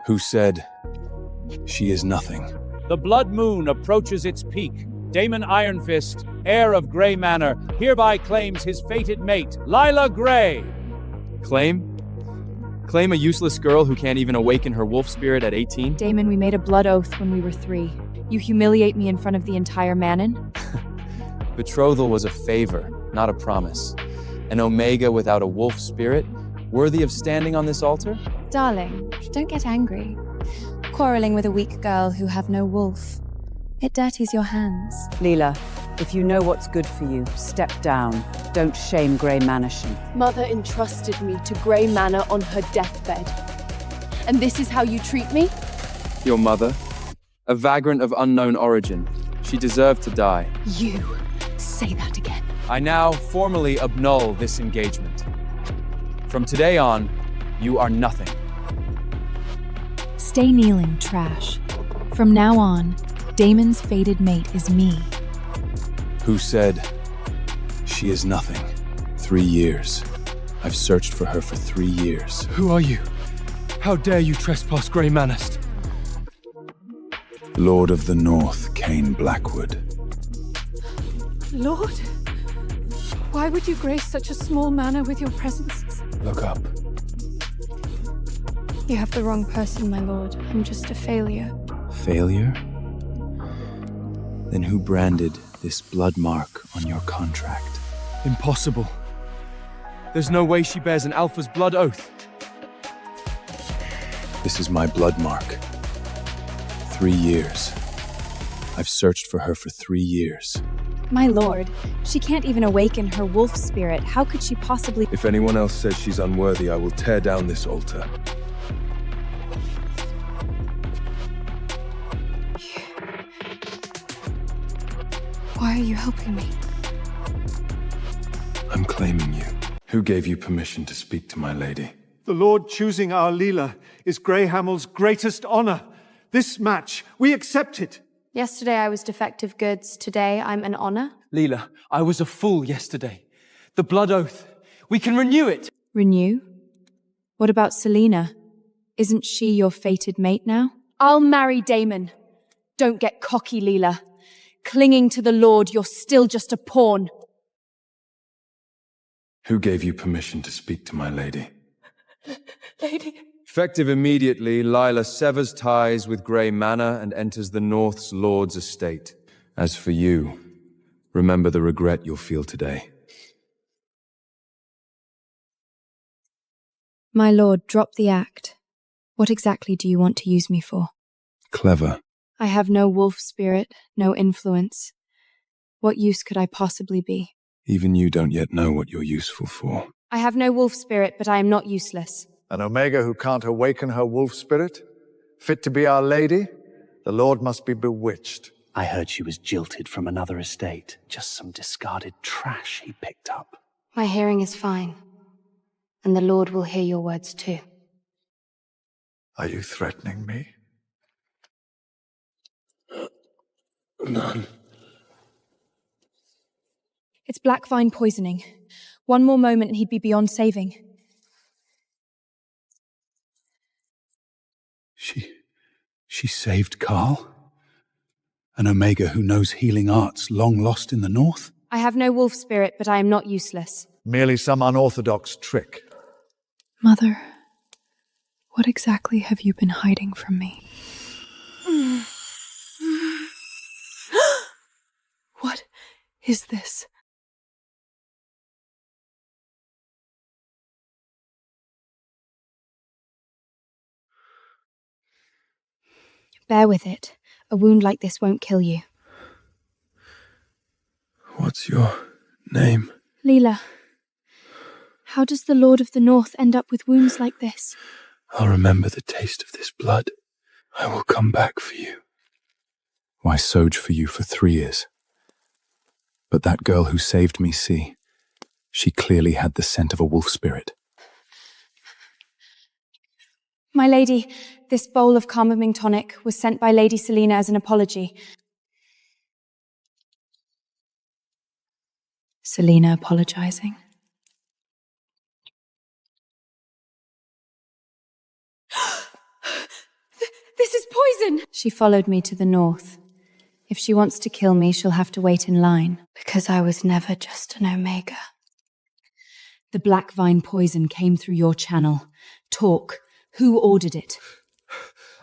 who said, "She is nothing." The blood moon approaches its peak. Daemon Ironfist, heir of Grey Manor, hereby claims his fated mate, Lila Grey. Claim? Claim a useless girl who can't even awaken her wolf spirit at 18? Daemon, we made a blood oath when we were 3. You humiliate me in front of the entire Manon? Betrothal was a favor, not a promise. An Omega without a wolf spirit, worthy of standing on this altar? Darling, don't get angry. Quarreling with a weak girl who have no wolf. It dirties your hands. Leela, if you know what's good for you, step down. Don't shame Grey Manorsham. Mother entrusted me to Grey Manor on her deathbed. And this is how you treat me? Your mother? A vagrant of unknown origin. She deserved to die. You say that again. I now formally annul this engagement. From today on, you are nothing. Stay kneeling, trash. From now on, Daemon's fated mate is me. Who said, "She is nothing." 3 years. I've searched for her for 3 years. Who are you? How dare you trespass Grey Manor? Lord of the North, Cain Blackwood. Lord, why would you grace such a small manor with your presence? Look up. You have the wrong person, my lord. I'm just a failure. Failure? Then who branded this blood mark on your contract? Impossible. There's no way she bears an Alpha's blood oath. This is my blood mark. 3 years. I've searched for her for 3 years. My lord, she can't even awaken her wolf spirit. How could she possibly— If anyone else says she's unworthy, I will tear down this altar. Why are you helping me? I'm claiming you. Who gave you permission to speak to my lady? The Lord choosing our Leela is Grey Hamel's greatest honor. This match, we accept it. Yesterday I was defective goods. Today I'm an honor. Leela, I was a fool yesterday. The blood oath. We can renew it. Renew? What about Selena? Isn't she your fated mate now? I'll marry Daemon. Don't get cocky, Leela. Clinging to the Lord, you're still just a pawn. Who gave you permission to speak to my lady? Lady. Effective immediately, Lila severs ties with Grey Manor and enters the North's Lord's estate. As for you, remember the regret you'll feel today. My lord, drop the act. What exactly do you want to use me for? Clever. I have no wolf spirit, no influence. What use could I possibly be? Even you don't yet know what you're useful for. I have no wolf spirit, but I am not useless. An Omega who can't awaken her wolf spirit? Fit to be our lady? The Lord must be bewitched. I heard she was jilted from another estate. Just some discarded trash he picked up. My hearing is fine. And the Lord will hear your words too. Are you threatening me? None. It's black vine poisoning. One more moment and he'd be beyond saving. She saved Carl? An Omega who knows healing arts long lost in the North? I have no wolf spirit, but I am not useless. Merely some unorthodox trick. Mother, what exactly have you been hiding from me? What is this? Bear with it. A wound like this won't kill you. What's your name? Leela. How does the Lord of the North end up with wounds like this? I'll remember the taste of this blood. I will come back for you. Why sowed for you for 3 years? But that girl who saved me, see, she clearly had the scent of a wolf spirit. My lady, this bowl of calming tonic was sent by Lady Selena as an apology. Selena apologizing? poison! She followed me to the north. If she wants to kill me, she'll have to wait in line. Because I was never just an Omega. The black vine poison came through your channel. Talk. Who ordered it?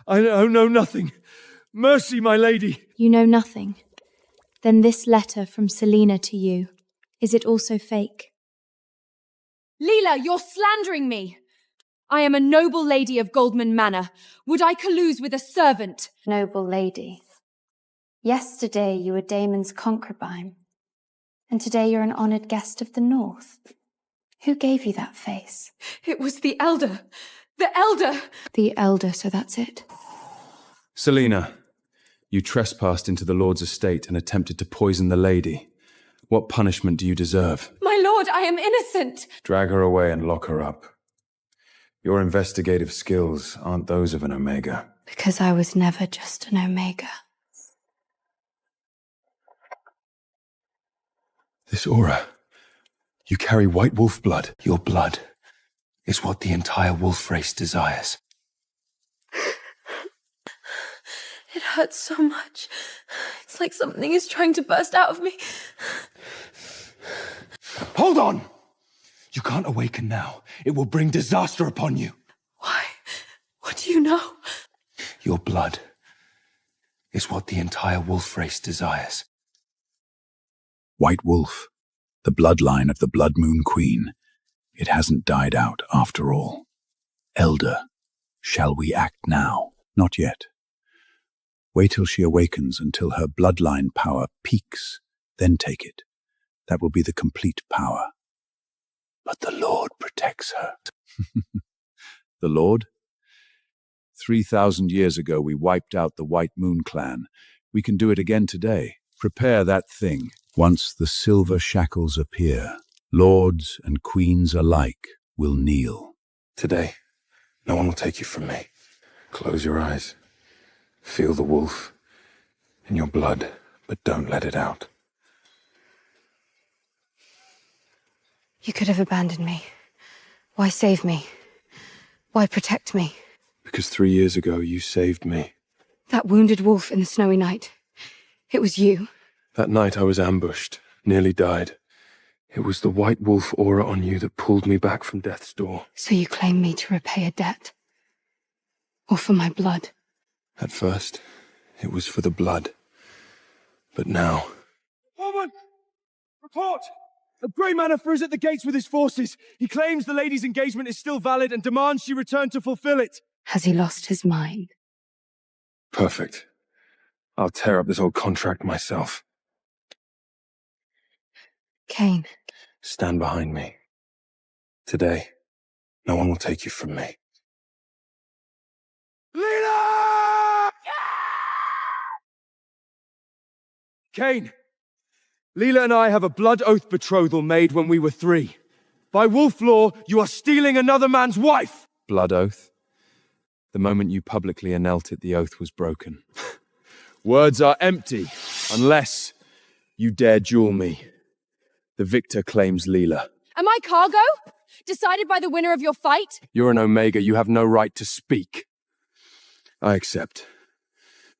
I know nothing. Mercy, my lady. You know nothing? Then this letter from Selena to you, is it also fake? Leela, you're slandering me! I am a noble lady of Goldman Manor. Would I collude with a servant? Noble lady. Yesterday you were Damon's concubine, and today you're an honored guest of the North. Who gave you that face? It was the Elder. The Elder! The Elder, so that's it. Selena, you trespassed into the Lord's estate and attempted to poison the lady. What punishment do you deserve? My lord, I am innocent! Drag her away and lock her up. Your investigative skills aren't those of an Omega. Because I was never just an Omega. This aura. You carry white wolf blood. Your blood is what the entire wolf race desires. It hurts so much. It's like something is trying to burst out of me. Hold on! You can't awaken now. It will bring disaster upon you. Why? What do you know? Your blood is what the entire wolf race desires. White wolf, the bloodline of the Blood Moon Queen. It hasn't died out after all. Elder, shall we act now? Not yet. Wait till she awakens until her bloodline power peaks, then take it. That will be the complete power. But the Lord protects her. The Lord? 3,000 years ago we wiped out the White Moon clan. We can do it again today. Prepare that thing. Once the silver shackles appear, lords and queens alike will kneel. Today, no one will take you from me. Close your eyes. Feel the wolf in your blood, but don't let it out. You could have abandoned me. Why save me? Why protect me? Because 3 years ago you saved me. That wounded wolf in the snowy night. It was you. That night I was ambushed, nearly died. It was the white wolf aura on you that pulled me back from death's door. So you claim me to repay a debt? Or for my blood? At first, it was for the blood. But now... Woman! Report! A Grey Manor is at the gates with his forces. He claims the lady's engagement is still valid and demands she return to fulfill it. Has he lost his mind? Perfect. I'll tear up this old contract myself. Kane. Stand behind me. Today, no one will take you from me. Leela! Kane, Leela and I have a blood oath betrothal made when we were 3. By wolf law, you are stealing another man's wife! Blood oath? The moment you publicly annulled it, the oath was broken. Words are empty, unless you dare duel me. The victor claims Leela. Am I cargo? Decided by the winner of your fight? You're an Omega, you have no right to speak. I accept.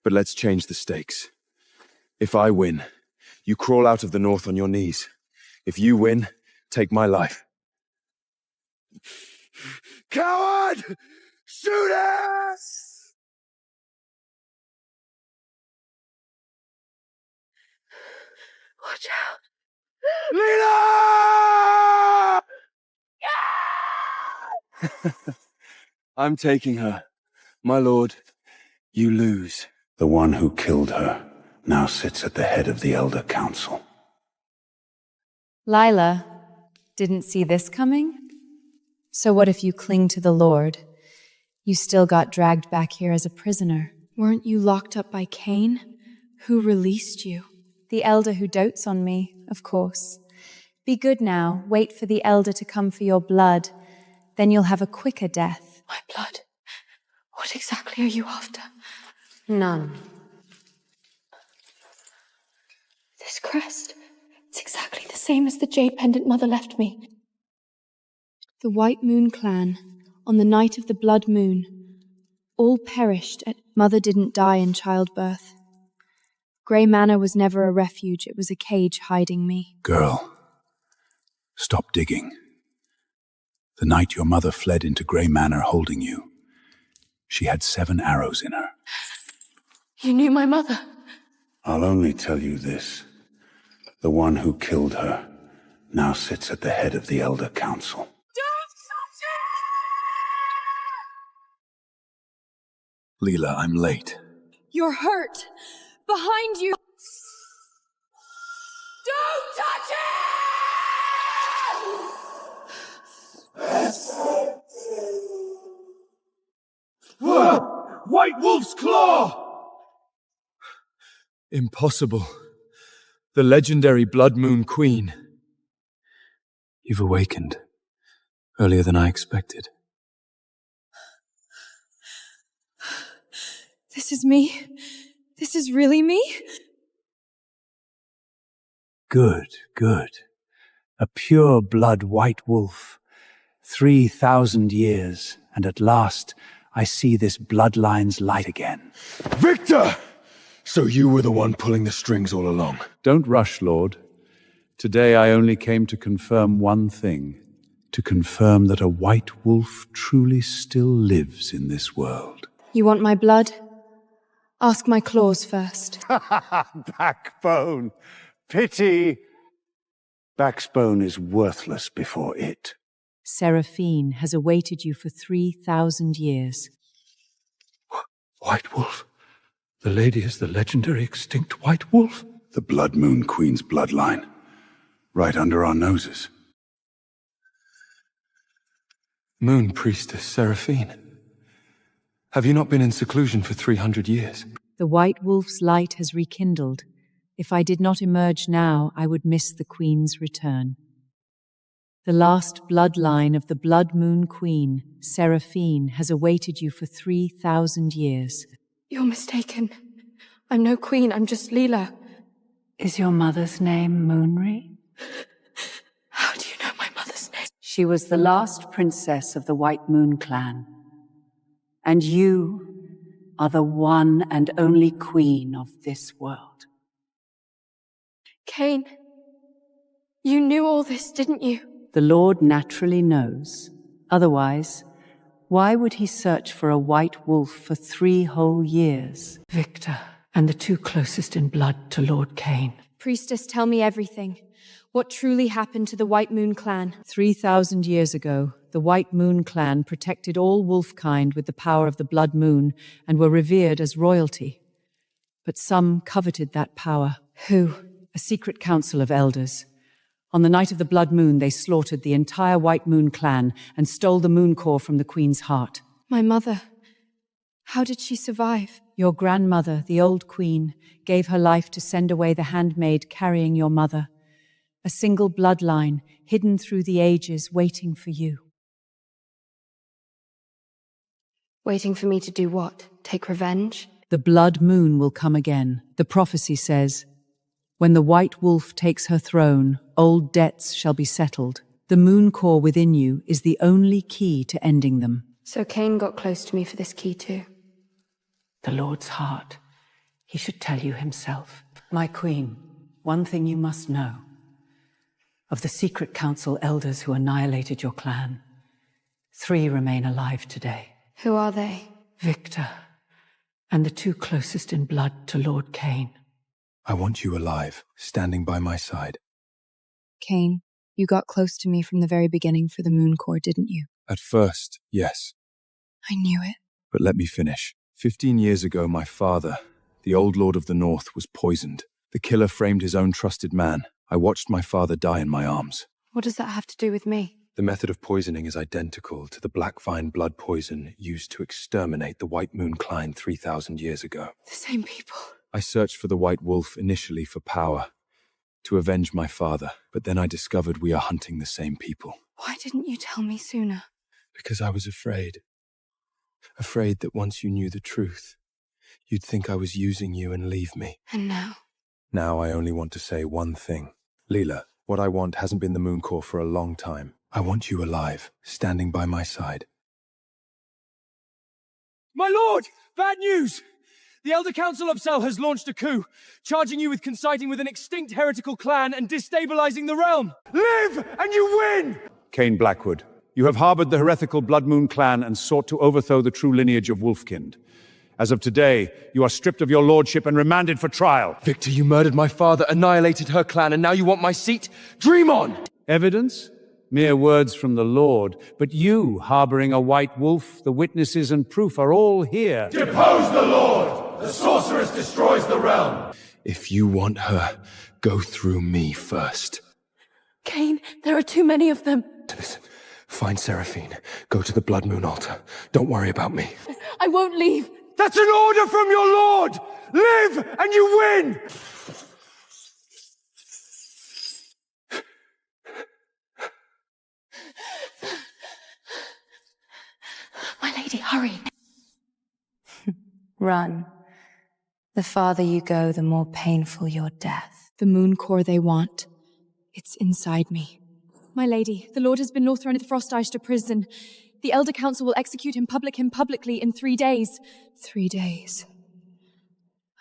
But let's change the stakes. If I win, you crawl out of the north on your knees. If you win, take my life. Coward! Shoot us! Watch out. Leela! I'm taking her. My lord, you lose. The one who killed her now sits at the head of the Elder Council. Lila, didn't see this coming? So what if you cling to the Lord? You still got dragged back here as a prisoner. Weren't you locked up by Kane? Who released you? The Elder who dotes on me, of course. Be good now, wait for the Elder to come for your blood. Then you'll have a quicker death. My blood? What exactly are you after? None. This crest. It's exactly the same as the jade pendant Mother left me. The White Moon clan, on the night of the blood moon. All perished. Mother didn't die in childbirth. Grey Manor was never a refuge. It was a cage hiding me. Girl, stop digging. The night your mother fled into Grey Manor holding you, she had 7 arrows in her. You knew my mother? I'll only tell you this. The one who killed her now sits at the head of the Elder Council. Leela, I'm late. You're hurt. Behind you. Don't touch it! White Wolf's Claw! Impossible. The legendary Blood Moon Queen. You've awakened. Earlier than I expected. This is me? This is really me? Good, good. A pure blood white wolf. 3,000 years, and at last I see this bloodline's light again. Victor! So you were the one pulling the strings all along. Don't rush, Lord. Today I only came to confirm one thing. To confirm that a white wolf truly still lives in this world. You want my blood? Ask my claws first. Backbone. Pity. Backbone is worthless before it. Seraphine has awaited you for 3,000 years. White Wolf? The lady is the legendary extinct White Wolf? The Blood Moon Queen's bloodline. Right under our noses. Moon Priestess Seraphine. Have you not been in seclusion for 300 years? The White Wolf's light has rekindled. If I did not emerge now, I would miss the Queen's return. The last bloodline of the Blood Moon Queen, Seraphine, has awaited you for 3,000 years. You're mistaken. I'm no queen, I'm just Leela. Is your mother's name Moonry? How do you know my mother's name? She was the last princess of the White Moon clan. And you are the one and only queen of this world. Cain, you knew all this, didn't you? The Lord naturally knows. Otherwise, why would he search for a white wolf for 3 whole years? Victor, and the 2 closest in blood to Lord Cain. Priestess, tell me everything. What truly happened to the White Moon clan? 3,000 years ago, the White Moon clan protected all wolfkind with the power of the Blood Moon and were revered as royalty. But some coveted that power. Who? A secret council of elders. On the night of the Blood Moon, they slaughtered the entire White Moon clan and stole the moon core from the Queen's heart. My mother. How did she survive? Your grandmother, the old Queen, gave her life to send away the handmaid carrying your mother. A single bloodline, hidden through the ages, waiting for you. Waiting for me to do what? Take revenge? The Blood Moon will come again. The prophecy says, when the White Wolf takes her throne, old debts shall be settled. The moon core within you is the only key to ending them. So Cain got close to me for this key too. The Lord's heart. He should tell you himself. My queen, one thing you must know. Of the secret council elders who annihilated your clan, 3 remain alive today. Who are they? Victor, and the 2 closest in blood to Lord Cain. I want you alive, standing by my side. Cain, you got close to me from the very beginning for the moon core, didn't you? At first, yes. I knew it. But let me finish. 15 years ago, my father, the old Lord of the North, was poisoned. The killer framed his own trusted man. I watched my father die in my arms. What does that have to do with me? The method of poisoning is identical to the black vine blood poison used to exterminate the White Moon clan 3,000 years ago. The same people. I searched for the White Wolf initially for power, to avenge my father, but then I discovered we are hunting the same people. Why didn't you tell me sooner? Because I was afraid. Afraid that once you knew the truth, you'd think I was using you and leave me. And now? Now I only want to say one thing. Leela, what I want hasn't been the moon core for a long time. I want you alive, standing by my side. My lord! Bad news! The Elder Council of Sel has launched a coup, charging you with conciting with an extinct heretical clan and destabilizing the realm. Live and you win! Cain Blackwood, you have harbored the heretical Blood Moon clan and sought to overthrow the true lineage of Wolfkind. As of today, you are stripped of your lordship and remanded for trial. Victor, you murdered my father, annihilated her clan, and now you want my seat? Dream on! Evidence? Mere words from the Lord. But you, harboring a white wolf, the witnesses and proof are all here. Depose the Lord! The sorceress destroys the realm! If you want her, go through me first. Cain, there are too many of them. Listen, find Seraphine. Go to the Blood Moon altar. Don't worry about me. I won't leave. That's an order from your lord! Live and you win! My lady, hurry. Run. The farther you go, the more painful your death. The moon core they want. It's inside me. My lady, the Lord has been thrown into Frost Ice to prison. The Elder Council will execute him publicly in 3 days. 3 days.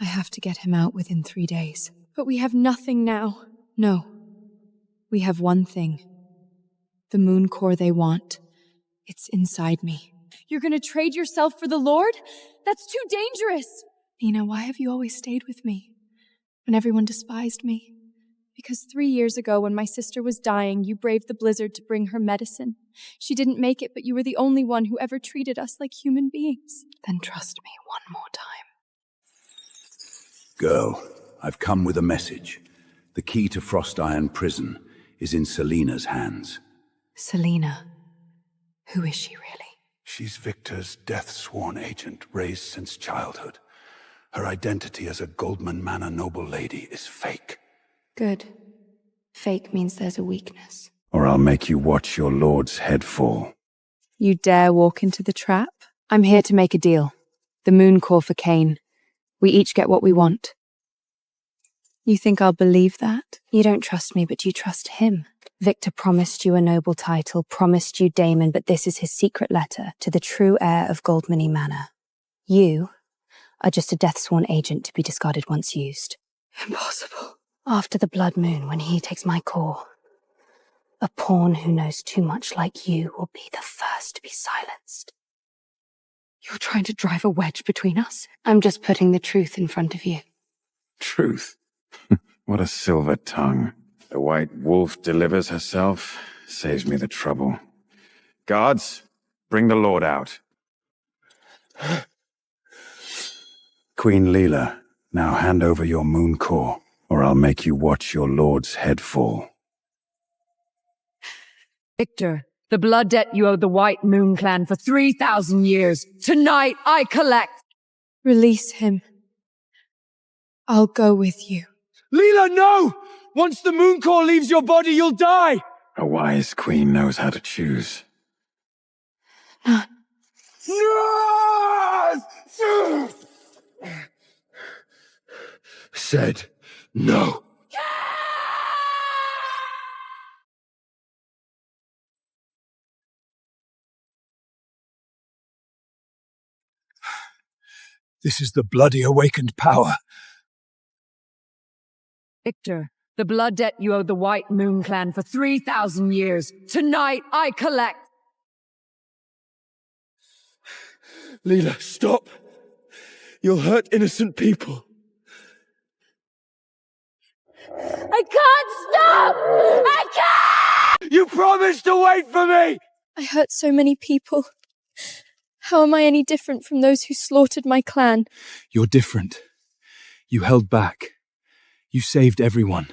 I have to get him out within 3 days. But we have nothing now. No. We have one thing. The moon core they want. It's inside me. You're gonna trade yourself for the Lord? That's too dangerous! Nina, why have you always stayed with me? When everyone despised me? Because 3 years ago, when my sister was dying, you braved the blizzard to bring her medicine. She didn't make it, but you were the only one who ever treated us like human beings. Then trust me one more time. Girl, I've come with a message. The key to Frost Iron Prison is in Selina's hands. Selina? Who is she really? She's Victor's death-sworn agent, raised since childhood. Her identity as a Goldman Manor noble lady is fake. Good. Fake means there's a weakness. Or I'll make you watch your lord's head fall. You dare walk into the trap? I'm here to make a deal. The moon core for Cain. We each get what we want. You think I'll believe that? You don't trust me, but you trust him. Victor promised you a noble title, promised you Damon, but this is his secret letter to the true heir of Goldmany Manor. You are just a death-sworn agent to be discarded once used. Impossible. After the Blood Moon, when he takes my core, a pawn who knows too much like you will be the first to be silenced. You're trying to drive a wedge between us? I'm just putting the truth in front of you. Truth? What a silver tongue. The white wolf delivers herself, saves me the trouble. Guards, bring the Lord out. Queen Leela, now hand over your moon core, or I'll make you watch your lord's head fall. Victor, the blood debt you owe the White Moon clan for 3,000 years. Tonight I collect. Release him. I'll go with you. Leela, no! Once the moon core leaves your body, you'll die! A wise queen knows how to choose. No. No! Said no. This is the bloody awakened power. Victor, the blood debt you owe the White Moon clan for 3,000 years. Tonight I collect. Leela, stop. You'll hurt innocent people. I can't stop! I can't! You promised to wait for me! I hurt so many people. How am I any different from those who slaughtered my clan? You're different. You held back. You saved everyone.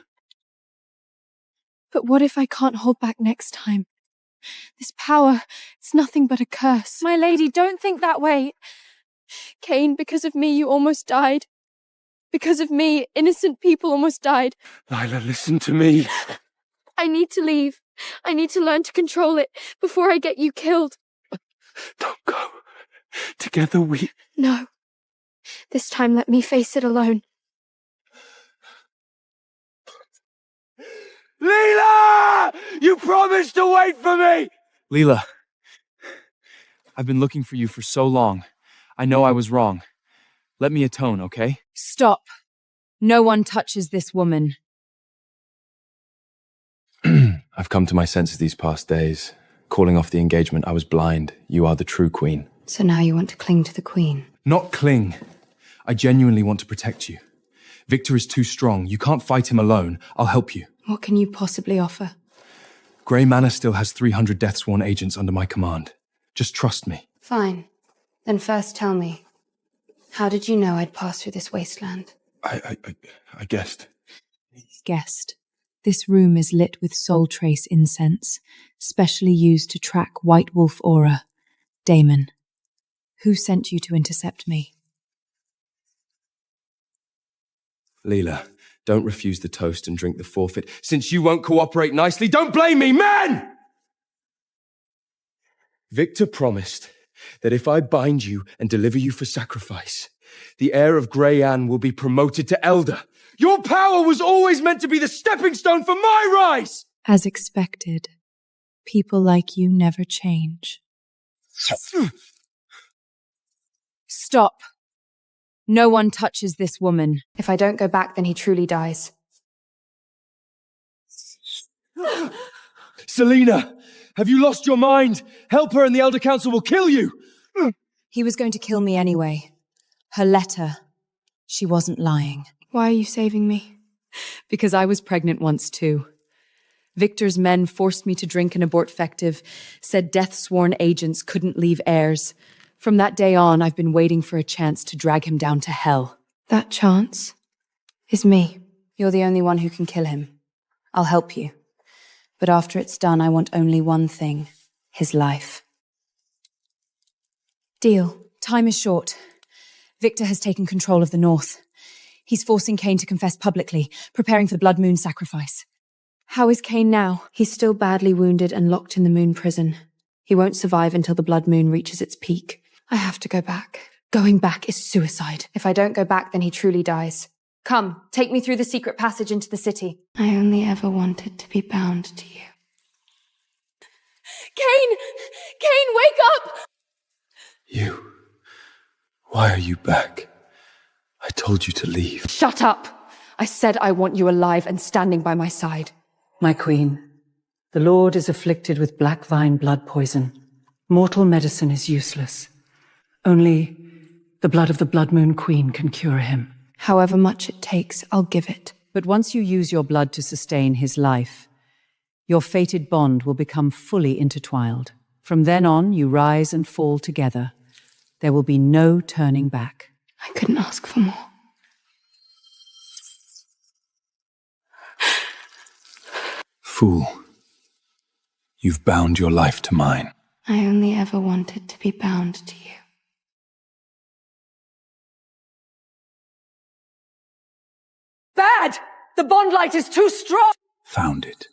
But what if I can't hold back next time? This power, it's nothing but a curse. My lady, don't think that way. Cain, because of me, you almost died. Because of me, innocent people almost died. Lila, listen to me. I need to leave. I need to learn to control it before I get you killed. Don't go. Together we... No. This time let me face it alone. Leela! You promised to wait for me! Leela, I've been looking for you for so long. I know I was wrong. Let me atone, okay? Stop. No one touches this woman. I've come to my senses these past days. Calling off the engagement, I was blind. You are the true queen. So now you want to cling to the queen? Not cling. I genuinely want to protect you. Victor is too strong. You can't fight him alone. I'll help you. What can you possibly offer? Grey Manor still has 300 Deathsworn agents under my command. Just trust me. Fine. Then first tell me, how did you know I'd pass through this wasteland? I guessed. Guessed. This room is lit with soul trace incense, specially used to track White Wolf aura. Damon, who sent you to intercept me? Leela, don't refuse the toast and drink the forfeit. Since you won't cooperate nicely, don't blame me, man! Victor promised that if I bind you and deliver you for sacrifice, the heir of Grey Anne will be promoted to elder. Your power was always meant to be the stepping stone for my rise! As expected, people like you never change. Stop. No one touches this woman. If I don't go back, then he truly dies. Selena, have you lost your mind? Help her and the Elder Council will kill you! He was going to kill me anyway. Her letter. She wasn't lying. Why are you saving me? Because I was pregnant once too. Victor's men forced me to drink an abortfective, said death-sworn agents couldn't leave heirs. From that day on, I've been waiting for a chance to drag him down to hell. That chance is me. You're the only one who can kill him. I'll help you. But after it's done, I want only one thing. His life. Deal. Time is short. Victor has taken control of the North. He's forcing Cain to confess publicly, preparing for the Blood Moon sacrifice. How is Cain now? He's still badly wounded and locked in the Moon prison. He won't survive until the Blood Moon reaches its peak. I have to go back. Going back is suicide. If I don't go back, then he truly dies. Come, take me through the secret passage into the city. I only ever wanted to be bound to you. Cain! Cain, wake up! You. Why are you back? I told you to leave. Shut up! I said I want you alive and standing by my side. My queen, the Lord is afflicted with black vine blood poison. Mortal medicine is useless. Only the blood of the Blood Moon Queen can cure him. However much it takes, I'll give it. But once you use your blood to sustain his life, your fated bond will become fully intertwined. From then on, you rise and fall together. There will be no turning back. I couldn't ask for more. Fool. You've bound your life to mine. I only ever wanted to be bound to you. Bad! The bond light is too strong! Found it.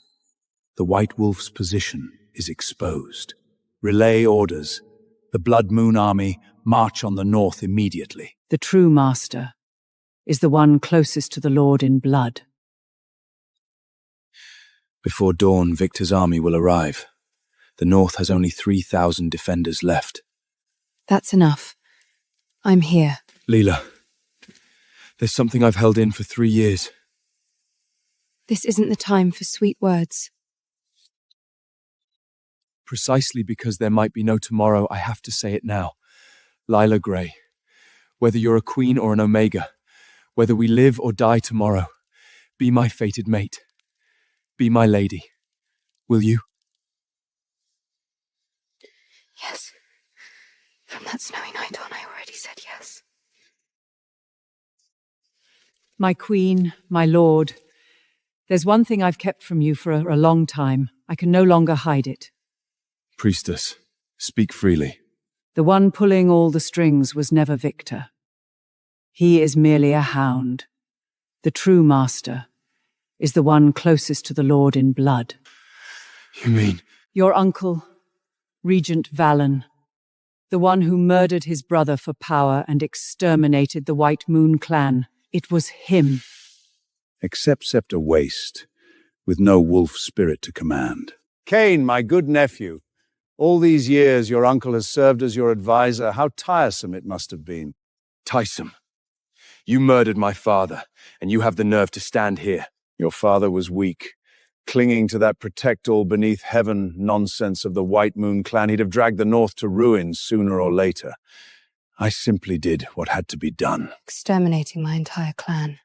The White Wolf's position is exposed. Relay orders. The Blood Moon Army march on the north immediately. The true master is the one closest to the Lord in blood. Before dawn, Victor's army will arrive. The north has only 3,000 defenders left. That's enough. I'm here. Leela, there's something I've held in for 3 years. This isn't the time for sweet words. Precisely because there might be no tomorrow, I have to say it now. Lila Grey, whether you're a queen or an Omega, whether we live or die tomorrow, be my fated mate. Be my lady. Will you? Yes. From that snowy night on, I already said yes. My queen, my lord, there's one thing I've kept from you for a long time. I can no longer hide it. Priestess, speak freely. The one pulling all the strings was never Victor. He is merely a hound. The true master is the one closest to the Lord in blood. You mean? Your uncle, Regent Valen, the one who murdered his brother for power and exterminated the White Moon clan. It was him. Except scepter waste, with no wolf spirit to command. Cain, my good nephew, All these years your uncle has served as your advisor. How tiresome it must have been. Tiresome. You murdered my father, and you have the nerve to stand here. Your father was weak, clinging to that protect all beneath heaven nonsense of the White Moon clan. He'd have dragged the North to ruin sooner or later. I simply did what had to be done. Exterminating my entire clan.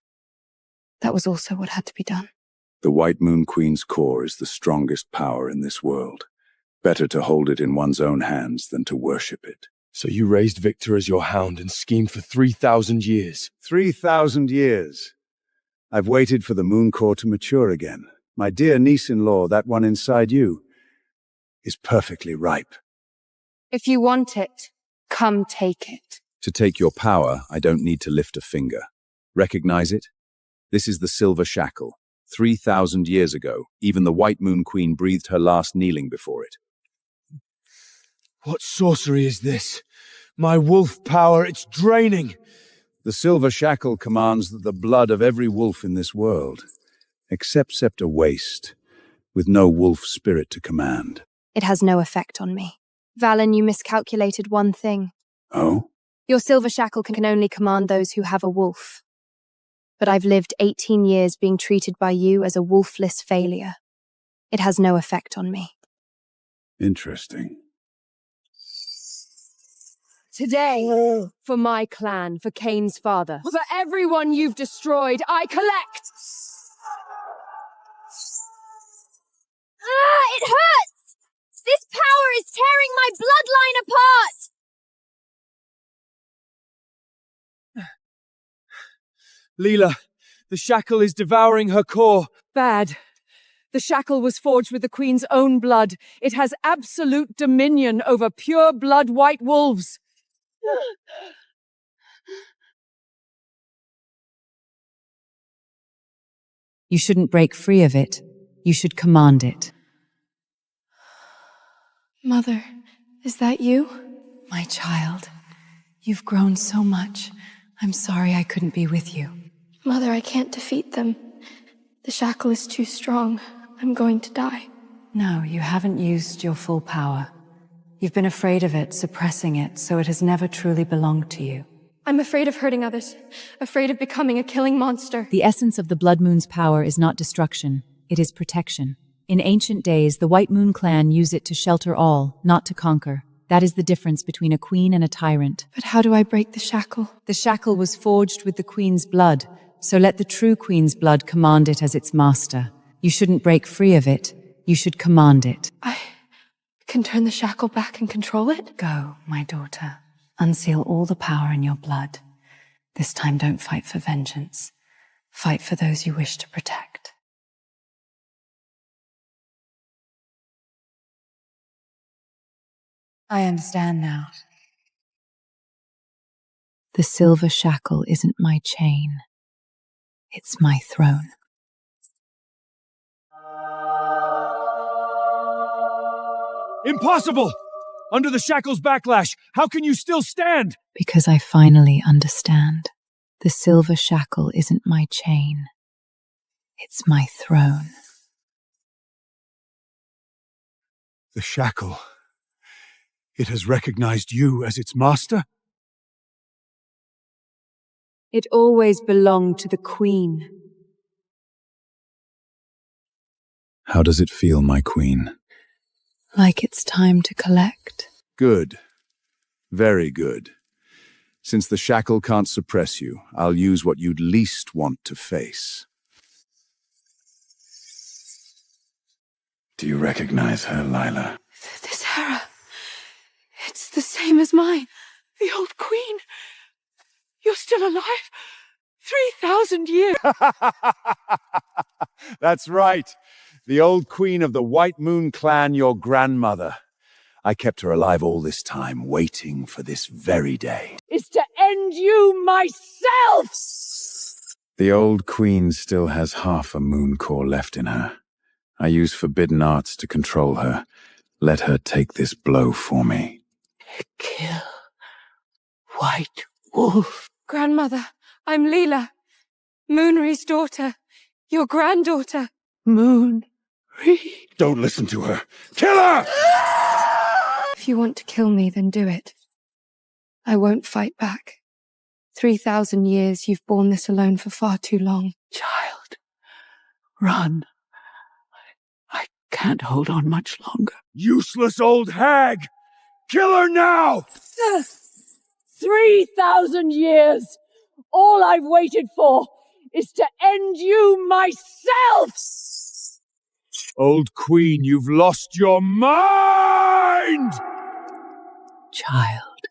That was also what had to be done. The White Moon Queen's core is the strongest power in this world. Better to hold it in one's own hands than to worship it. So you raised Victor as your hound and schemed for 3,000 years. 3,000 years. I've waited for the Moon core to mature again. My dear niece-in-law, that one inside you, is perfectly ripe. If you want it, come take it. To take your power, I don't need to lift a finger. Recognize it? This is the Silver Shackle. 3,000 years ago, even the White Moon Queen breathed her last kneeling before it. What sorcery is this? My wolf power, it's draining. The Silver Shackle commands the blood of every wolf in this world, except Scepter Waste, with no wolf spirit to command. It has no effect on me. Valen, you miscalculated one thing. Oh? Your Silver Shackle can only command those who have a wolf. But I've lived 18 years being treated by you as a wolfless failure. It has no effect on me. Interesting. Today, for my clan, for Kane's father, for everyone you've destroyed, I collect! It hurts! This power is tearing my bloodline apart! Leela, the shackle is devouring her core. Bad. The shackle was forged with the Queen's own blood. It has absolute dominion over pure blood white wolves. You shouldn't break free of it. You should command it. Mother, is that you? My child, you've grown so much. I'm sorry I couldn't be with you. Mother, I can't defeat them. The shackle is too strong. I'm going to die. No, you haven't used your full power. You've been afraid of it, suppressing it, so it has never truly belonged to you. I'm afraid of hurting others, afraid of becoming a killing monster. The essence of the Blood Moon's power is not destruction, it is protection. In ancient days, the White Moon clan used it to shelter all, not to conquer. That is the difference between a queen and a tyrant. But how do I break the shackle? The shackle was forged with the Queen's blood, so let the true Queen's blood command it as its master. You shouldn't break free of it, you should command it. I can turn the shackle back and control it? Go, my daughter. Unseal all the power in your blood. This time don't fight for vengeance. Fight for those you wish to protect. I understand now. The silver shackle isn't my chain. It's my throne. Impossible! Under the shackle's backlash, how can you still stand? Because I finally understand. The silver shackle isn't my chain. It's my throne. The shackle. It has recognized you as its master? It always belonged to the Queen. How does it feel, my queen? Like it's time to collect. Good. Very good. Since the shackle can't suppress you, I'll use what you'd least want to face. Do you recognize her, Lila? This Hera. It's the same as mine. The old queen. You're still alive? 3,000 years. That's right. The old queen of the White Moon clan, your grandmother. I kept her alive all this time, waiting for this very day. Is to end you myself! The old queen still has half a moon core left in her. I use forbidden arts to control her. Let her take this blow for me. Kill White Wolf. Grandmother, I'm Leela. Moonry's daughter. Your granddaughter. Moon. Don't listen to her. Kill her! If you want to kill me, then do it. I won't fight back. 3,000 years you've borne this alone for far too long. Child, run. I can't hold on much longer. Useless old hag! Kill her now! 3,000 years! All I've waited for is to end you myself! Old queen, you've lost your mind! Child,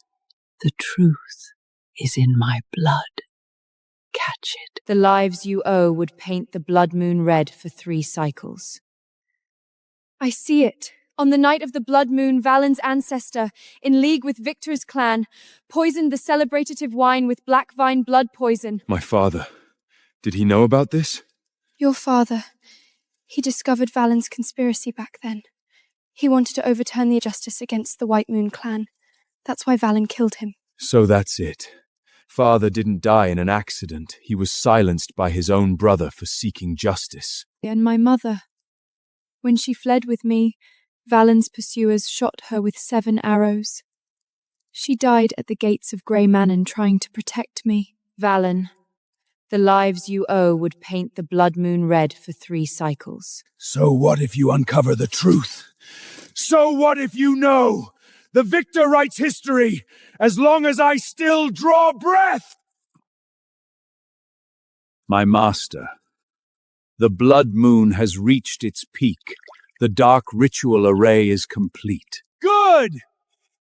the truth is in my blood. Catch it. The lives you owe would paint the blood moon red for 3 cycles. I see it. On the night of the blood moon, Valen's ancestor, in league with Victor's clan, poisoned the celebrative wine with black vine blood poison. My father. Did he know about this? Your father. He discovered Valen's conspiracy back then. He wanted to overturn the justice against the White Moon clan. That's why Valen killed him. So that's it. Father didn't die in an accident. He was silenced by his own brother for seeking justice. And my mother. When she fled with me, Valen's pursuers shot her with 7 arrows. She died at the gates of Grey Manon trying to protect me. Valen, the lives you owe would paint the blood moon red for 3 cycles. So what if you uncover the truth? So what if you know? The victor writes history, as long as I still draw breath! My master, the blood moon has reached its peak. The dark ritual array is complete. Good!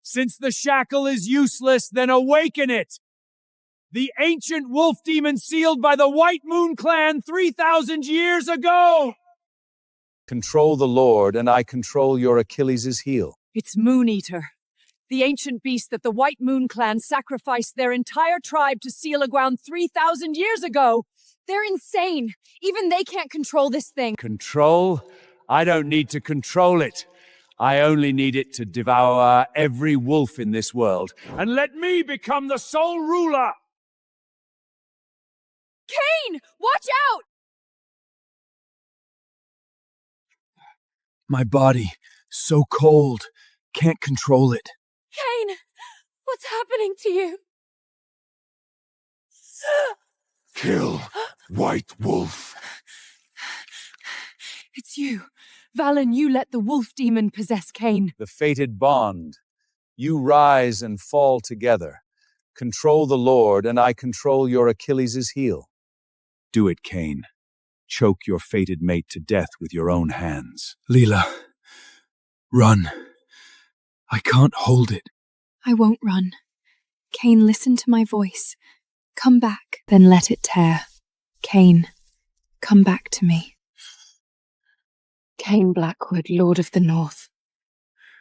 Since the shackle is useless, then awaken it! The ancient wolf demon sealed by the White Moon clan 3,000 years ago! Control the Lord, and I control your Achilles' heel. It's Moon Eater, the ancient beast that the White Moon clan sacrificed their entire tribe to seal aground 3,000 years ago. They're insane. Even they can't control this thing. Control? I don't need to control it. I only need it to devour every wolf in this world. And let me become the sole ruler! Cain! Watch out! My body, so cold, can't control it. Cain! What's happening to you? Kill White Wolf. It's you. Valen, you let the wolf demon possess Cain. The fated bond. You rise and fall together. Control the Lord, and I control your Achilles' heel. Do it, Cain. Choke your fated mate to death with your own hands. Leela, run. I can't hold it. I won't run. Cain, listen to my voice. Come back. Then let it tear. Cain, come back to me. Cain Blackwood, Lord of the North.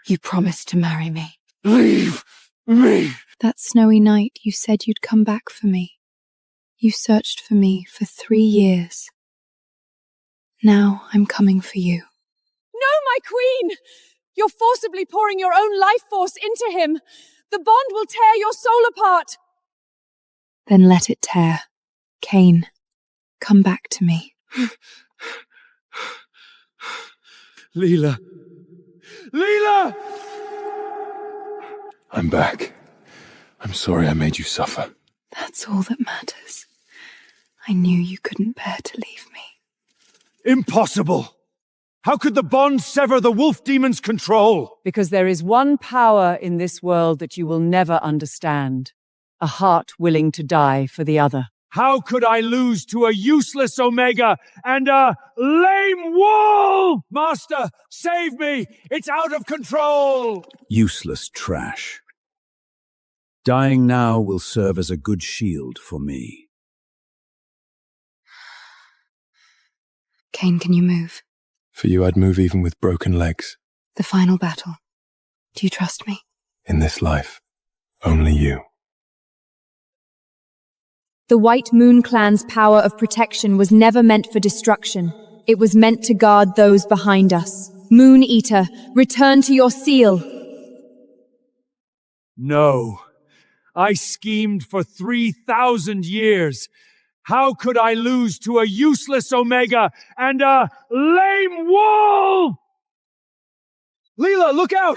You promised to marry me. Leave me! That snowy night you said you'd come back for me. You searched for me for 3 years. Now I'm coming for you. No, my queen! You're forcibly pouring your own life force into him. The bond will tear your soul apart. Then let it tear. Cain, come back to me. Leela. Leela! I'm back. I'm sorry I made you suffer. That's all that matters. I knew you couldn't bear to leave me. Impossible! How could the bond sever the wolf demon's control? Because there is one power in this world that you will never understand. A heart willing to die for the other. How could I lose to a useless Omega and a lame wolf? Master, save me! It's out of control! Useless trash. Dying now will serve as a good shield for me. Cain, can you move? For you, I'd move even with broken legs. The final battle. Do you trust me? In this life, only you. The White Moon clan's power of protection was never meant for destruction. It was meant to guard those behind us. Moon Eater, return to your seal. No. I schemed for 3,000 years. How could I lose to a useless Omega and a lame wolf? Leela, look out!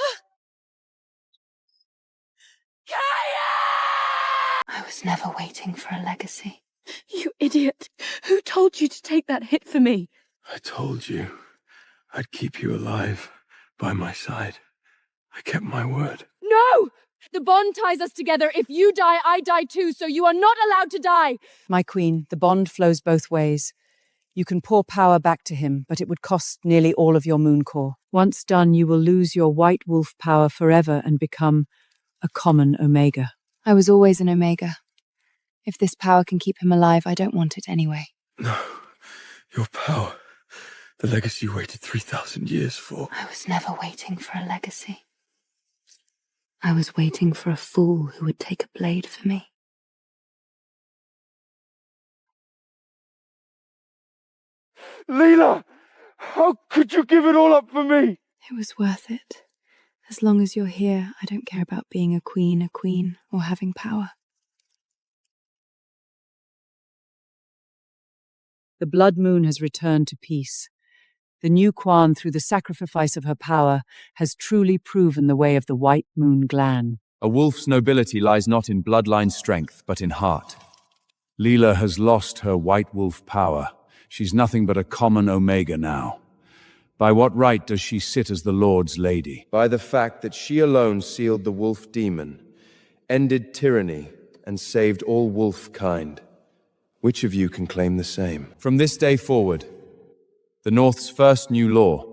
I was never waiting for a legacy. You idiot! Who told you to take that hit for me? I told you I'd keep you alive by my side. I kept my word. No! The bond ties us together. If you die, I die too, so you are not allowed to die! My queen, the bond flows both ways. You can pour power back to him, but it would cost nearly all of your moon core. Once done, you will lose your white wolf power forever and become a common Omega. I was always an Omega. If this power can keep him alive, I don't want it anyway. No, your power. The legacy you waited 3,000 years for. I was never waiting for a legacy. I was waiting for a fool who would take a blade for me. Leela! How could you give it all up for me? It was worth it. As long as you're here, I don't care about being a queen, or having power. The blood moon has returned to peace. The new Quan, through the sacrifice of her power, has truly proven the way of the white moon clan. A wolf's nobility lies not in bloodline strength, but in heart. Leela has lost her white wolf power. She's nothing but a common Omega now. By what right does she sit as the Lord's lady? By the fact that she alone sealed the wolf demon, ended tyranny, and saved all wolf kind. Which of you can claim the same? From this day forward, the North's first new law.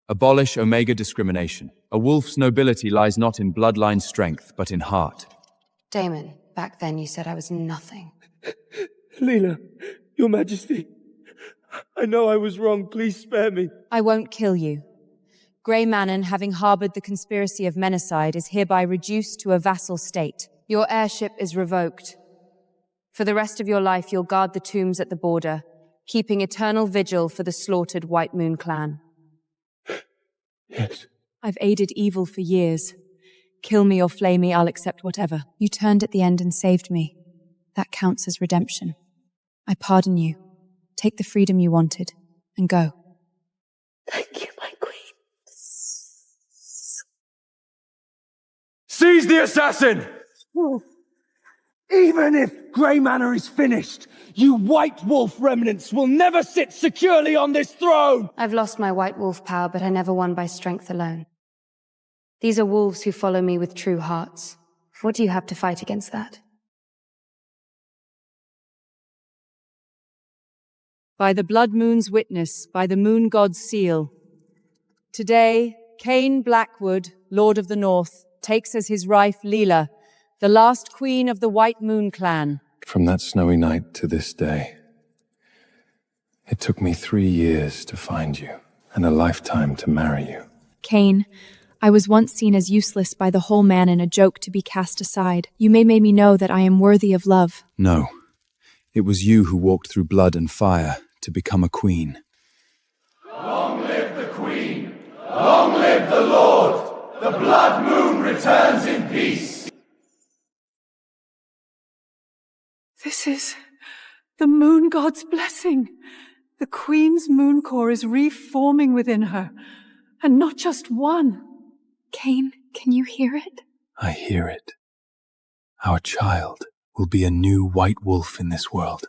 Abolish Omega discrimination. A wolf's nobility lies not in bloodline strength, but in heart. Damon, back then you said I was nothing. Leela, Your Majesty, I know I was wrong. Please spare me. I won't kill you. Grey Manon, having harbored the conspiracy of menacide, is hereby reduced to a vassal state. Your heirship is revoked. For the rest of your life, you'll guard the tombs at the border, keeping eternal vigil for the slaughtered White Moon clan. Yes. I've aided evil for years. Kill me or flay me, I'll accept whatever. You turned at the end and saved me. That counts as redemption. I pardon you. Take the freedom you wanted, and go. Thank you, my queen. Seize the assassin! Even if Grey Manor is finished, you White Wolf remnants will never sit securely on this throne! I've lost my White Wolf power, but I never won by strength alone. These are wolves who follow me with true hearts. What do you have to fight against that? By the blood moon's witness, by the moon god's seal. Today, Cain Blackwood, Lord of the North, takes as his wife Leela, the last queen of the White Moon clan. From that snowy night to this day, it took me 3 years to find you, and a lifetime to marry you. Cain, I was once seen as useless by the whole man and a joke to be cast aside. You made me know that I am worthy of love. No. It was you who walked through blood and fire to become a queen. Long live the Queen! Long live the Lord! The blood moon returns in peace! This is the moon god's blessing. The queen's moon core is reforming within her, and not just one. Cain, can you hear it? I hear it. Our child will be a new white wolf in this world.